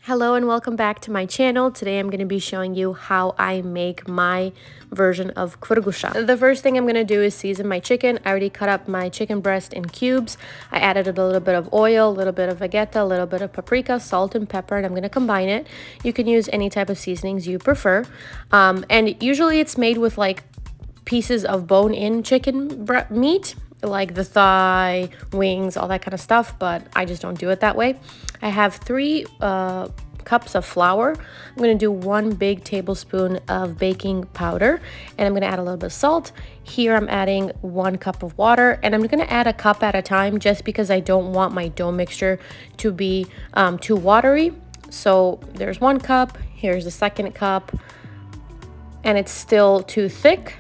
Hello and welcome back to my channel. Today I'm going to be showing you how I make my version of Kvrgusa. The first thing I'm going to do is season my chicken. I already cut up my chicken breast in cubes. I added a little bit of oil, a little bit of vegeta, a little bit of paprika, salt and pepper, and I'm going to combine it. You can use any type of seasonings you prefer. And usually it's made with like pieces of bone-in chicken meat, like the thigh, wings, all that kind of stuff, but I just don't do it that way. I have 3 cups of flour. I'm going to do 1 big tablespoon of baking powder, and I'm going to add a little bit of salt. Here I'm adding 1 cup of water, and I'm going to add a cup at a time just because I don't want my dough mixture to be too watery. So there's 1 cup, here's the 2nd cup, and it's still too thick.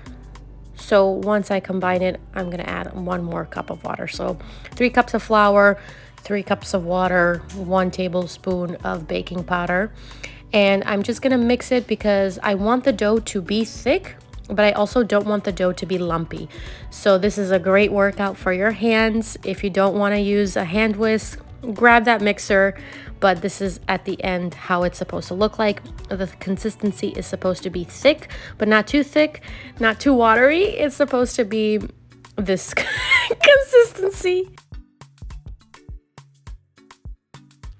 So once I combine it, I'm going to add 1 more cup of water. So 3 cups of flour, 3 cups of water, 1 tablespoon of baking powder. And I'm just going to mix it because I want the dough to be thick, but I also don't want the dough to be lumpy. So this is a great workout for your hands. If you don't want to use a hand whisk, grab that mixer. But this is at the end how it's supposed to look like. The consistency is supposed to be thick, but not too thick, not too watery. It's supposed to be this consistency.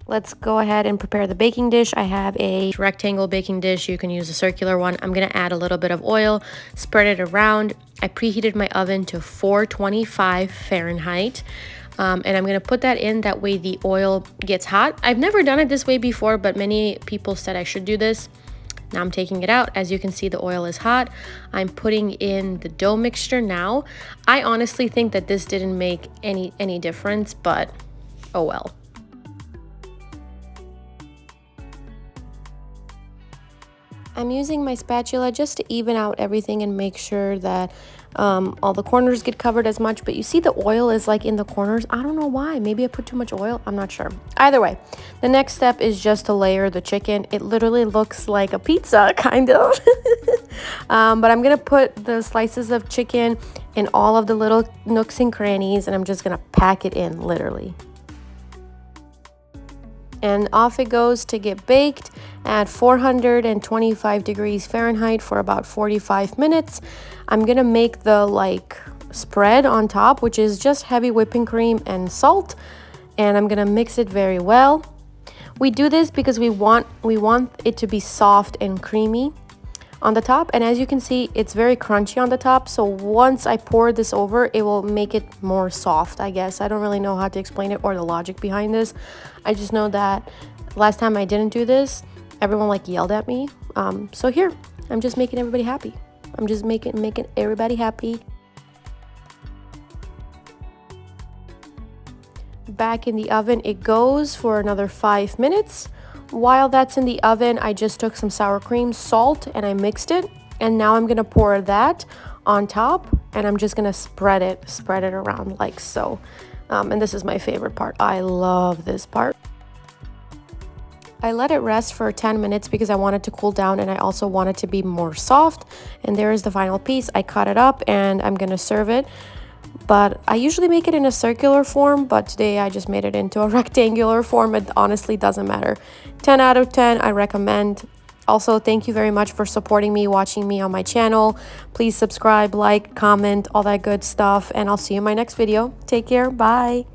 Let's go ahead and prepare the baking dish. I have a rectangle baking dish. You can use a circular one. I'm gonna add a little bit of oil, spread it around. I preheated my oven to 425 Fahrenheit. And I'm going to put that in, that way the oil gets hot. I've never done it this way before, but many people said I should do this. Now I'm taking it out. As you can see, the oil is hot. I'm putting in the dough mixture now. I honestly think that this didn't make any difference, but oh well. I'm using my spatula just to even out everything and make sure that all the corners get covered as much. But you see the oil is like in the corners. I don't know why. Maybe I put too much oil. I'm not sure. Either way, the next step is just to layer the chicken. It literally looks like a pizza, kind of. But I'm going to put the slices of chicken in all of the little nooks and crannies, and I'm just going to pack it in, literally. And off it goes to get baked at 425 degrees Fahrenheit for about 45 minutes. I'm gonna make the spread on top, which is just heavy whipping cream and salt, and I'm gonna mix it very well. We do this because we want it to be soft and creamy on the top, and as you can see, it's very crunchy on the top. So once I pour this over, it will make it more soft, I guess. I don't really know how to explain it or the logic behind this. I just know that last time I didn't do this, everyone yelled at me. So here, I'm just making everybody happy. I'm just making everybody happy. Back in the oven it goes for another 5 minutes. While that's in the oven, I just took some sour cream, salt, and I mixed it. And now I'm gonna pour that on top, and I'm just gonna spread it around like so. And this is my favorite part. I love this part. I let it rest for 10 minutes because I want it to cool down, and I also want it to be more soft. And there is the final piece. I cut it up and I'm gonna serve it. But I usually make it in a circular form, but today I just made it into a rectangular form. It honestly doesn't matter. 10 out of 10, I recommend. Also, thank you very much for supporting me, watching me on my channel. Please subscribe, like, comment, all that good stuff, and I'll see you in my next video. Take care. Bye.